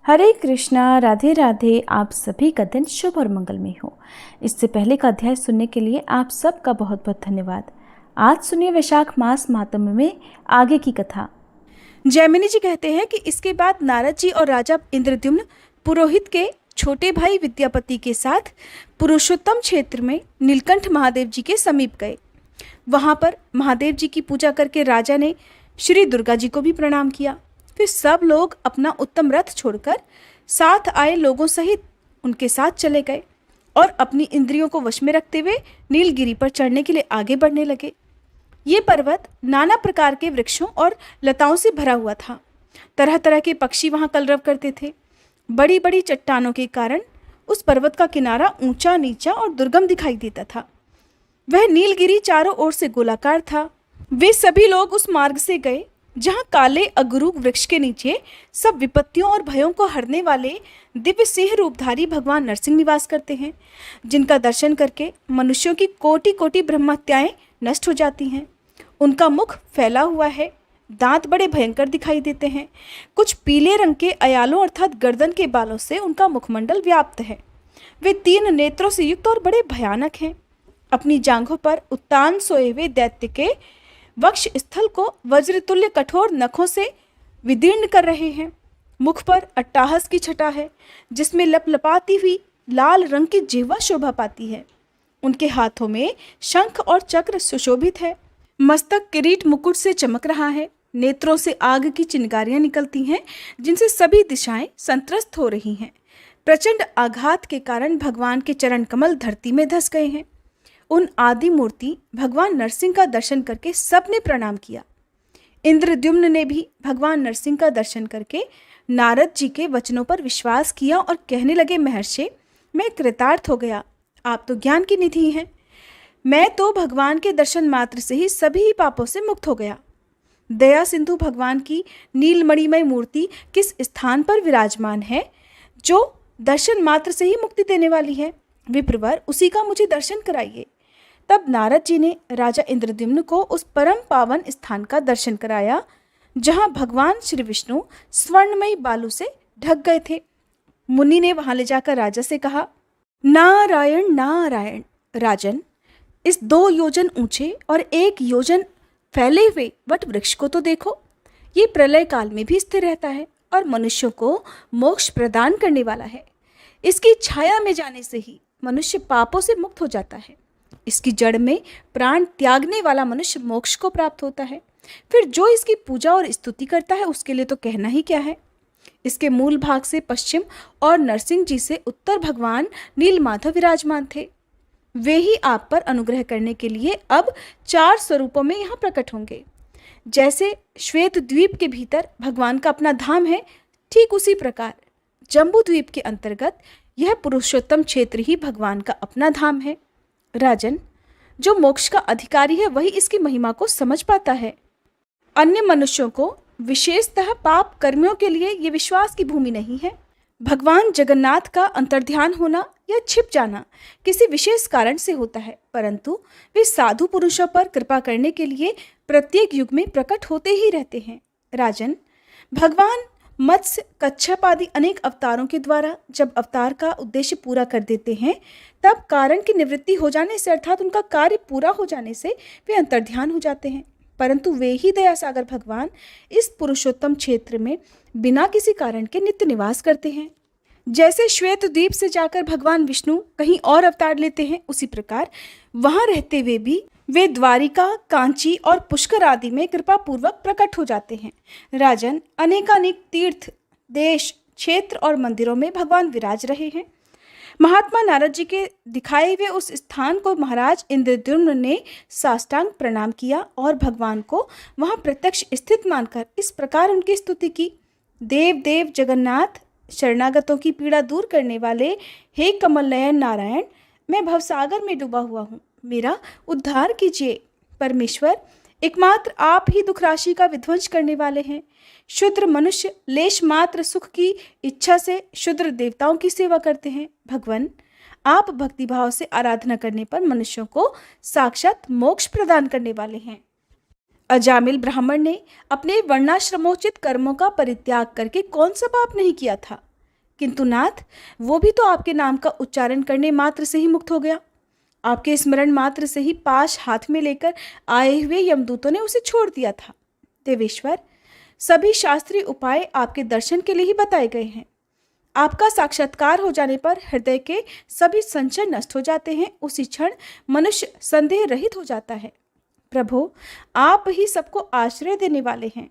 हरे कृष्णा, राधे राधे। आप सभी का दिन शुभ और मंगलमय हो। इससे पहले का अध्याय सुनने के लिए आप सबका बहुत बहुत धन्यवाद। आज सुनिए वैशाख मास मातम्य में आगे की कथा। जैमिनी जी कहते हैं कि इसके बाद नारद जी और राजा इंद्रद्युम्न पुरोहित के छोटे भाई विद्यापति के साथ पुरुषोत्तम क्षेत्र में नीलकंठ महादेव जी के समीप गए। वहां पर महादेव जी की पूजा करके राजा ने श्री दुर्गा जी को भी प्रणाम किया। फिर सब लोग अपना उत्तम रथ छोड़कर साथ आए लोगों सहित उनके साथ चले गए और अपनी इंद्रियों को वश में रखते हुए नीलगिरी पर चढ़ने के लिए आगे बढ़ने लगे। ये पर्वत नाना प्रकार के वृक्षों और लताओं से भरा हुआ था। तरह तरह के पक्षी वहां कलरव करते थे। बड़ी बड़ी चट्टानों के कारण उस पर्वत का किनारा ऊंचा नीचा और दुर्गम दिखाई देता था। वह नीलगिरी चारों ओर से गोलाकार था। वे सभी लोग उस मार्ग से गए जहां काले अगरू वृक्ष के नीचे सब विपत्तियों और भयों को हरने वाले दिव्य सिंह रूपधारी भगवान नरसिंह निवास करते हैं, जिनका दर्शन करके मनुष्यों की कोटि कोटि ब्रह्महत्याएं नष्ट हो जाती हैं। उनका मुख फैला हुआ है, दांत बड़े भयंकर दिखाई देते हैं। कुछ पीले रंग के अयालों अर्थात गर्दन के बालों से उनका मुखमंडल व्याप्त है। वे 3 नेत्रों से युक्त और बड़े भयानक हैं। अपनी जांघों पर उत्तान सोए हुए दैत्य के वक्ष स्थल को वज्रतुल्य कठोर नखों से विदीर्ण कर रहे हैं। मुख पर अट्टाहस की छटा है, जिसमें लपलपाती हुई लाल रंग की जिह्वा शोभा पाती है। उनके हाथों में शंख और चक्र सुशोभित है। मस्तक किरीट मुकुट से चमक रहा है। नेत्रों से आग की चिंगारियां निकलती हैं, जिनसे सभी दिशाएं संत्रस्त हो रही हैं। प्रचंड आघात के कारण भगवान के चरण कमल धरती में धंस गए हैं। उन आदि मूर्ति भगवान नरसिंह का दर्शन करके सबने प्रणाम किया। इंद्रद्युम्न ने भी भगवान नरसिंह का दर्शन करके नारद जी के वचनों पर विश्वास किया और कहने लगे, महर्षि, मैं कृतार्थ हो गया। आप तो ज्ञान की निधि हैं। मैं तो भगवान के दर्शन मात्र से ही सभी पापों से मुक्त हो गया। दया सिंधु भगवान की नीलमणिमय मूर्ति किस स्थान पर विराजमान है जो दर्शन मात्र से ही मुक्ति देने वाली है? विप्रवर, उसी का मुझे दर्शन कराइए। तब नारद जी ने राजा इंद्रद्युम्न को उस परम पावन स्थान का दर्शन कराया जहां भगवान श्री विष्णु स्वर्णमयी बालू से ढक गए थे। मुनि ने वहां ले जाकर राजा से कहा, नारायण नारायण राजन, इस 2 योजन ऊंचे और 1 योजन फैले हुए वट वृक्ष को तो देखो। ये प्रलय काल में भी स्थिर रहता है और मनुष्यों को मोक्ष प्रदान करने वाला है। इसकी छाया में जाने से ही मनुष्य पापों से मुक्त हो जाता है। इसकी जड़ में प्राण त्यागने वाला मनुष्य मोक्ष को प्राप्त होता है। फिर जो इसकी पूजा और स्तुति करता है उसके लिए तो कहना ही क्या है। इसके मूल भाग से पश्चिम और नरसिंह जी से उत्तर भगवान नीलमाधव विराजमान थे। वे ही आप पर अनुग्रह करने के लिए अब 4 स्वरूपों में यहाँ प्रकट होंगे। जैसे श्वेत द्वीप के भीतर भगवान का अपना धाम है, ठीक उसी प्रकार जम्बू द्वीप के अंतर्गत यह पुरुषोत्तम क्षेत्र ही भगवान का अपना धाम है। राजन, जो मोक्ष का अधिकारी है वही इसकी महिमा को समझ पाता है। अन्य मनुष्यों को, विशेषतः पाप कर्मियों के लिए ये विश्वास की भूमि नहीं है। भगवान जगन्नाथ का अंतर्ध्यान होना या छिप जाना किसी विशेष कारण से होता है, परंतु वे साधु पुरुषों पर कृपा करने के लिए प्रत्येक युग में प्रकट होते ही रहते हैं। राजन, भगवान मत्स्य, कच्छप आदि अनेक अवतारों के द्वारा जब अवतार का उद्देश्य पूरा कर देते हैं, तब कारण की निवृत्ति हो जाने से अर्थात उनका कार्य पूरा हो जाने से वे अंतर्ध्यान हो जाते हैं। परंतु वे ही दया सागर भगवान इस पुरुषोत्तम क्षेत्र में बिना किसी कारण के नित्य निवास करते हैं। जैसे श्वेत द्वीप से जाकर भगवान विष्णु कहीं और अवतार लेते हैं, उसी प्रकार वहां रहते हुए भी वे द्वारिका, कांची और पुष्कर आदि में कृपा पूर्वक प्रकट हो जाते हैं। राजन, अनेकानेक तीर्थ, देश, क्षेत्र और मंदिरों में भगवान विराज रहे हैं। महात्मा नारद जी के दिखाए हुए उस स्थान को महाराज इंद्रद्युम्न ने साष्टांग प्रणाम किया और भगवान को वहां प्रत्यक्ष स्थित मानकर इस प्रकार उनकी स्तुति की, देव देव जगन्नाथ, शरणागतों की पीड़ा दूर करने वाले, हे कमल नयन नारायण, मैं भवसागर में डूबा हुआ हूँ, मेरा उद्धार कीजिए। परमेश्वर, एकमात्र आप ही दुख राशि का विध्वंस करने वाले हैं। शूद्र मनुष्य लेश मात्र सुख की इच्छा से शूद्र देवताओं की सेवा करते हैं। भगवान, आप भक्तिभाव से आराधना करने पर मनुष्यों को साक्षात मोक्ष प्रदान करने वाले हैं। अजामिल ब्राह्मण ने अपने वर्णाश्रमोचित कर्मों का परित्याग करके कौन सा पाप नहीं किया था। किंतु नाथ, वो भी तो आपके नाम का उच्चारण करने मात्र से ही मुक्त हो गया। आपके स्मरण मात्र से ही पाश हाथ में लेकर आए हुए यमदूतों ने उसे छोड़ दिया था। देवेश्वर, सभी शास्त्रीय उपाय आपके दर्शन के लिए ही बताए गए हैं। आपका साक्षात्कार हो जाने पर हृदय के सभी संशय नष्ट हो जाते हैं। उसी क्षण मनुष्य संदेह रहित हो जाता है। प्रभु, आप ही सबको आश्रय देने वाले हैं।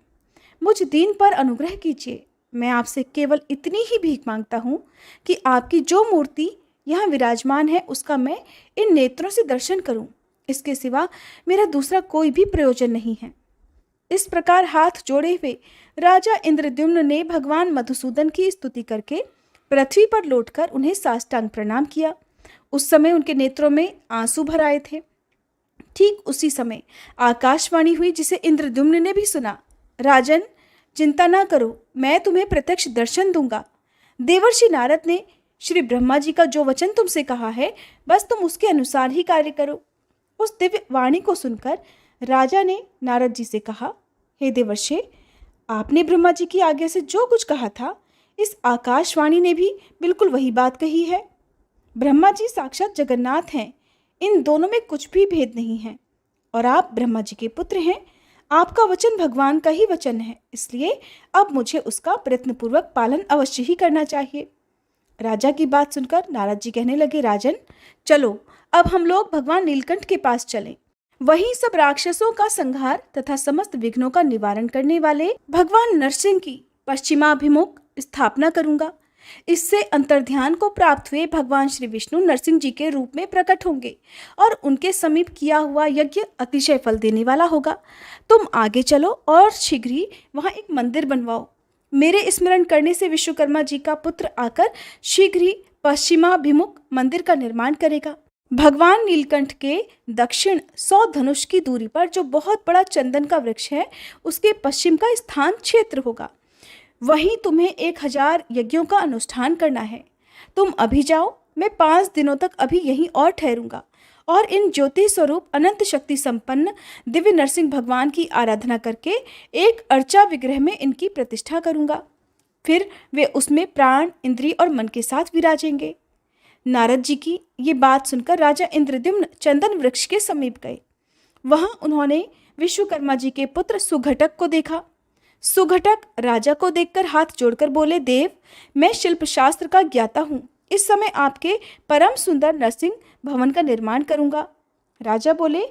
मुझ दीन पर अनुग्रह कीजिए। मैं आपसे केवल इतनी ही भीख मांगता हूँ कि आपकी जो मूर्ति यहाँ विराजमान है उसका मैं इन नेत्रों से दर्शन करूँ। इसके सिवा मेरा दूसरा कोई भी प्रयोजन नहीं है। इस प्रकार हाथ जोड़े हुए राजा इंद्रद्युम्न ने भगवान मधुसूदन की स्तुति करके पृथ्वी पर लौटकर उन्हें साष्टांग प्रणाम किया। उस समय उनके नेत्रों में आंसू भर आए थे। ठीक उसी समय आकाशवाणी हुई, जिसे इंद्रद्युम्न ने भी सुना। राजन, चिंता ना करो, मैं तुम्हें प्रत्यक्ष दर्शन दूंगा। देवर्षि नारद ने श्री ब्रह्मा जी का जो वचन तुमसे कहा है, बस तुम उसके अनुसार ही कार्य करो। उस दिव्य वाणी को सुनकर राजा ने नारद जी से कहा, हे देवर्षि, आपने ब्रह्मा जी की आज्ञा से जो कुछ कहा था, इस आकाशवाणी ने भी बिल्कुल वही बात कही है। ब्रह्मा जी साक्षात जगन्नाथ हैं। इन दोनों में कुछ भी भेद नहीं है। और आप ब्रह्मा जी के पुत्र हैं। आपका वचन भगवान का ही वचन है, इसलिए अब मुझे उसका प्रयत्नपूर्वक पालन अवश्य ही करना चाहिए। राजा की बात सुनकर नारद जी कहने लगे, राजन, चलो अब हम लोग भगवान नीलकंठ के पास चलें। वहीं सब राक्षसों का संहार तथा समस्त विघ्नों का निवारण करने वाले भगवान नरसिंह की पश्चिमाभिमुख स्थापना करूंगा। इससे अंतर्ध्यान को प्राप्त हुए भगवान श्री विष्णु नरसिंह जी के रूप में प्रकट होंगे और उनके समीप किया हुआ यज्ञ अतिशय फल देने वाला होगा। तुम आगे चलो और शीघ्र ही वहां एक मंदिर बनवाओ। मेरे स्मरण करने से विश्वकर्मा जी का पुत्र आकर शीघ्र ही पश्चिमाभिमुख मंदिर का निर्माण करेगा। भगवान नीलकंठ के दक्षिण 100 धनुष की दूरी पर जो बहुत बड़ा चंदन का वृक्ष है, उसके पश्चिम का स्थान क्षेत्र होगा। वहीं तुम्हें 1000 यज्ञों का अनुष्ठान करना है। तुम अभी जाओ, मैं 5 दिनों तक अभी यहीं और ठहरूंगा और इन ज्योति स्वरूप अनंत शक्ति संपन्न दिव्य नरसिंह भगवान की आराधना करके एक अर्चा विग्रह में इनकी प्रतिष्ठा करूंगा। फिर वे उसमें प्राण, इंद्रिय और मन के साथ विराजेंगे। नारद जी की ये बात सुनकर राजा इंद्रद्युम्न चंदन वृक्ष के समीप गए। वहां उन्होंने विश्वकर्मा जी के पुत्र सुघटक को देखा। सुघटक राजा को देखकर हाथ जोड़कर बोले, देव, मैं शिल्प शास्त्र का ज्ञाता हूँ। इस समय आपके परम सुंदर नरसिंह भवन का निर्माण करूंगा। राजा बोले,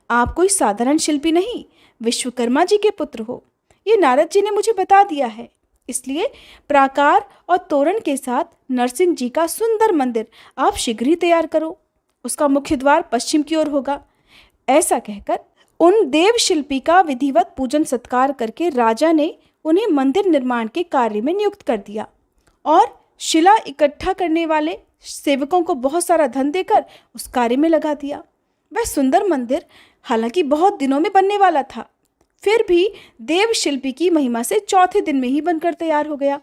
आप कोई साधारण शिल्पी नहीं, विश्वकर्मा जी के पुत्र हो। ये नारद जी ने मुझे बता दिया है। इसलिए प्राकार और तोरण के साथ नरसिंह जी का सुंदर मंदिर आप शीघ्र ही तैयार करो। उसका मुख्य द्वार पश्चिम की ओर होगा। ऐसा कहकर उन देव शिल्पी का विधिवत पूजन सत्कार करके राजा ने उन्हें मंदिर निर्माण के कार्य में नियुक्त कर दिया और शिला इकट्ठा करने वाले सेवकों को बहुत सारा धन देकर उस कार्य में लगा दिया। वह सुंदर मंदिर हालांकि बहुत दिनों में बनने वाला था, फिर भी देव शिल्पी की महिमा से चौथे दिन में ही बनकर तैयार हो गया।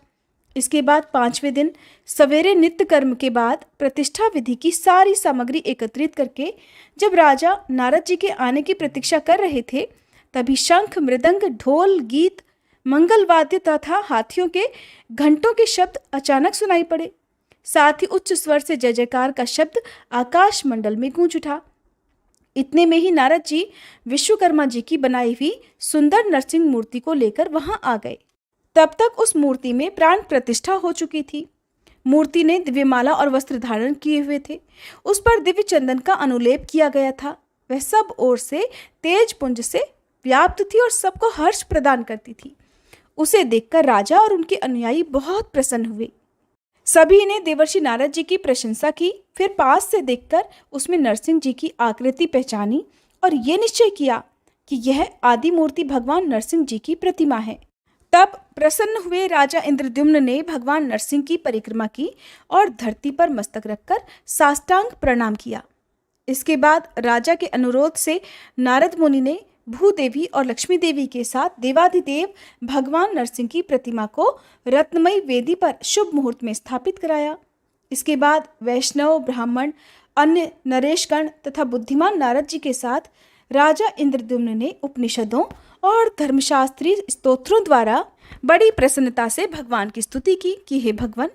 इसके बाद 5वें दिन सवेरे नित्य कर्म के बाद प्रतिष्ठा विधि की सारी सामग्री एकत्रित करके जब राजा नारद जी के आने की प्रतीक्षा कर रहे थे, तभी शंख, मृदंग, ढोल, गीत, मंगल वाद्य तथा हाथियों के घंटों के शब्द अचानक सुनाई पड़े। साथ ही उच्च स्वर से जय जयकार का शब्द आकाश मंडल में गूंज उठा। इतने में ही नारद जी विश्वकर्मा जी की बनाई हुई सुंदर नरसिंह मूर्ति को लेकर वहां आ गए। तब तक उस मूर्ति में प्राण प्रतिष्ठा हो चुकी थी। मूर्ति ने दिव्यमाला और वस्त्र धारण किए हुए थे। उस पर दिव्य चंदन का अनुलेप किया गया था। वह सब ओर से तेज पुंज से व्याप्त थी और सबको हर्ष प्रदान करती थी। उसे देखकर राजा और उनके अनुयायी बहुत प्रसन्न हुए। सभी ने देवर्षि नारद जी की प्रशंसा की। फिर पास से देखकर उसमें नरसिंह जी की आकृति पहचानी और ये निश्चय किया कि यह आदि मूर्ति भगवान नरसिंह जी की प्रतिमा है। तब प्रसन्न हुए राजा इंद्रद्युम्न ने भगवान नरसिंह की परिक्रमा की और धरती पर मस्तक रखकर साष्टांग प्रणाम किया। इसके बाद राजा के अनुरोध से नारद मुनि ने भूदेवी और लक्ष्मी देवी के साथ देवाधिदेव भगवान नरसिंह की प्रतिमा को रत्नमयी वेदी पर शुभ मुहूर्त में स्थापित कराया। इसके बाद वैष्णव, ब्राह्मण, अन्य नरेशगण तथा बुद्धिमान नारद जी के साथ राजा इंद्रद्युम्न ने उपनिषदों और धर्मशास्त्री स्तोत्रों द्वारा बड़ी प्रसन्नता से भगवान की स्तुति की कि हे भगवान,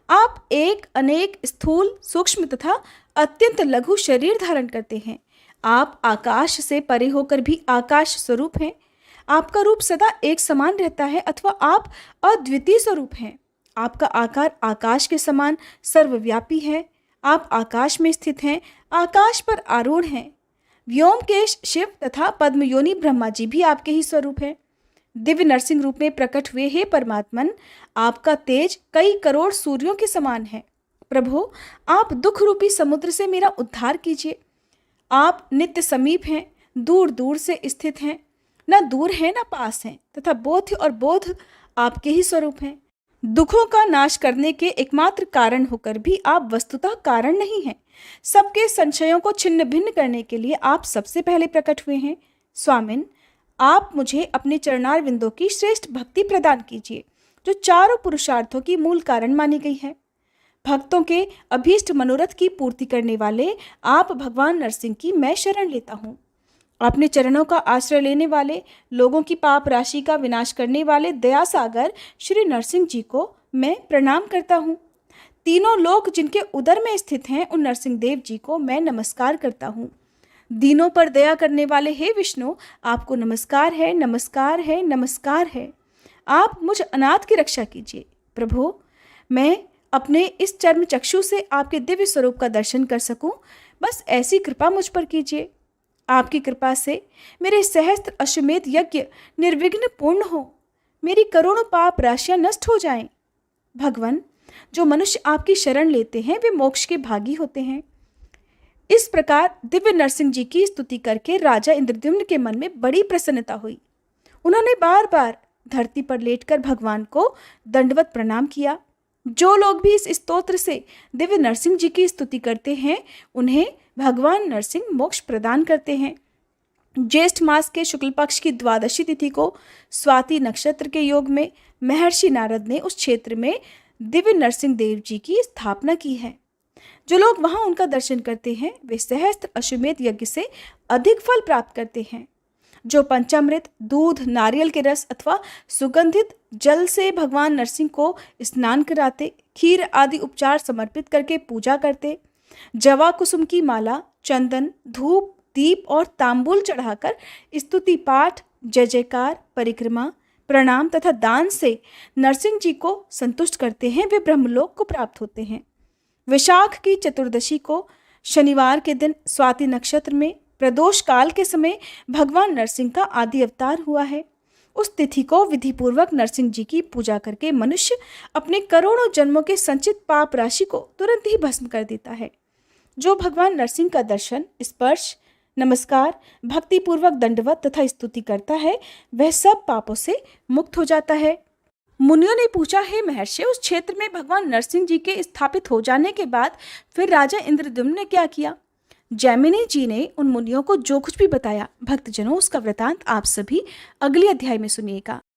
आप एक अनेक स्थूल, सूक्ष्म तथा अत्यंत लघु शरीर धारण करते हैं। आप आकाश से परे होकर भी आकाश स्वरूप हैं। आपका रूप सदा एक समान रहता है अथवा आप अद्वितीय स्वरूप हैं। आपका आकार आकाश के समान सर्वव्यापी है। आप आकाश में स्थित हैं, आकाश पर आरूढ़ हैं। व्योमकेश शिव तथा पद्मयोनि ब्रह्मा जी भी आपके ही स्वरूप हैं। दिव्य नरसिंह रूप में प्रकट हुए हे परमात्मन, आपका तेज कई करोड़ सूर्यों के समान है। प्रभु, आप दुख रूपी समुद्र से मेरा उद्धार कीजिए। आप नित्य समीप हैं, दूर दूर से स्थित हैं, न दूर हैं न पास हैं, तथा बोध और बोध आपके ही स्वरूप हैं। दुखों का नाश करने के एकमात्र कारण होकर भी आप वस्तुतः कारण नहीं हैं। सबके संशयों को छिन्न भिन्न करने के लिए आप सबसे पहले प्रकट हुए हैं। स्वामिन, आप मुझे अपने चरणार विंदों की श्रेष्ठ भक्ति प्रदान कीजिए, जो चारों पुरुषार्थों की मूल कारण मानी गई है। भक्तों के अभीष्ट मनोरथ की पूर्ति करने वाले आप भगवान नरसिंह की मैं शरण लेता हूँ। अपने चरणों का आश्रय लेने वाले, लोगों की पाप राशि का विनाश करने वाले दया सागर श्री नरसिंह जी को मैं प्रणाम करता हूँ। तीनों लोक जिनके उदर में स्थित हैं, उन नरसिंह देव जी को मैं नमस्कार करता हूँ। दीनों पर दया करने वाले हे विष्णु, आपको नमस्कार है, नमस्कार है, नमस्कार है। आप मुझ अनाथ की रक्षा कीजिए। प्रभु, मैं अपने इस चर्म चक्षु से आपके दिव्य स्वरूप का दर्शन कर सकूं, बस ऐसी कृपा मुझ पर कीजिए। आपकी कृपा से मेरे सहस्त्र अश्वमेध यज्ञ निर्विघ्न पूर्ण हो, मेरी करोड़ों पाप राशियां नष्ट हो जाएं। भगवान, जो मनुष्य आपकी शरण लेते हैं वे मोक्ष के भागी होते हैं। इस प्रकार दिव्य नरसिंह जी की स्तुति करके राजा इंद्रद्युम्न के मन में बड़ी प्रसन्नता हुई। उन्होंने बार बार धरती पर लेटकर भगवान को दंडवत प्रणाम किया। जो लोग भी इस स्तोत्र से दिव्य नरसिंह जी की स्तुति करते हैं, उन्हें भगवान नरसिंह मोक्ष प्रदान करते हैं। ज्येष्ठ मास के शुक्ल पक्ष की द्वादशी तिथि को स्वाति नक्षत्र के योग में महर्षि नारद ने उस क्षेत्र में दिव्य नरसिंह देव जी की स्थापना की है। जो लोग वहां उनका दर्शन करते हैं, वे सहस्त्र अश्वमेध यज्ञ से अधिक फल प्राप्त करते हैं। जो पंचामृत, दूध, नारियल के रस अथवा सुगंधित जल से भगवान नरसिंह को स्नान कराते, खीर आदि उपचार समर्पित करके पूजा करते, जवा कुसुम की माला, चंदन, धूप, दीप और तांबूल चढ़ाकर स्तुति पाठ, जय जयकार, परिक्रमा, प्रणाम तथा दान से नरसिंह जी को संतुष्ट करते हैं, वे ब्रह्मलोक को प्राप्त होते हैं। वैशाख की चतुर्दशी को शनिवार के दिन स्वाति नक्षत्र में प्रदोष काल के समय भगवान नरसिंह का आदि अवतार हुआ है। उस तिथि को विधिपूर्वक नरसिंह जी की पूजा करके मनुष्य अपने करोड़ों जन्मों के संचित पाप राशि को तुरंत ही भस्म कर देता है। जो भगवान नरसिंह का दर्शन, स्पर्श, नमस्कार, भक्तिपूर्वक दंडवत तथा स्तुति करता है, वह सब पापों से मुक्त हो जाता है। मुनियों ने पूछा, हे महर्षि, उस क्षेत्र में भगवान नरसिंह जी के स्थापित हो जाने के बाद फिर राजा इंद्रद्युम्न ने क्या किया? जैमिनी जी ने उन मुनियों को जो कुछ भी बताया, भक्तजनों, उसका वृतांत आप सभी अगले अध्याय में सुनिएगा।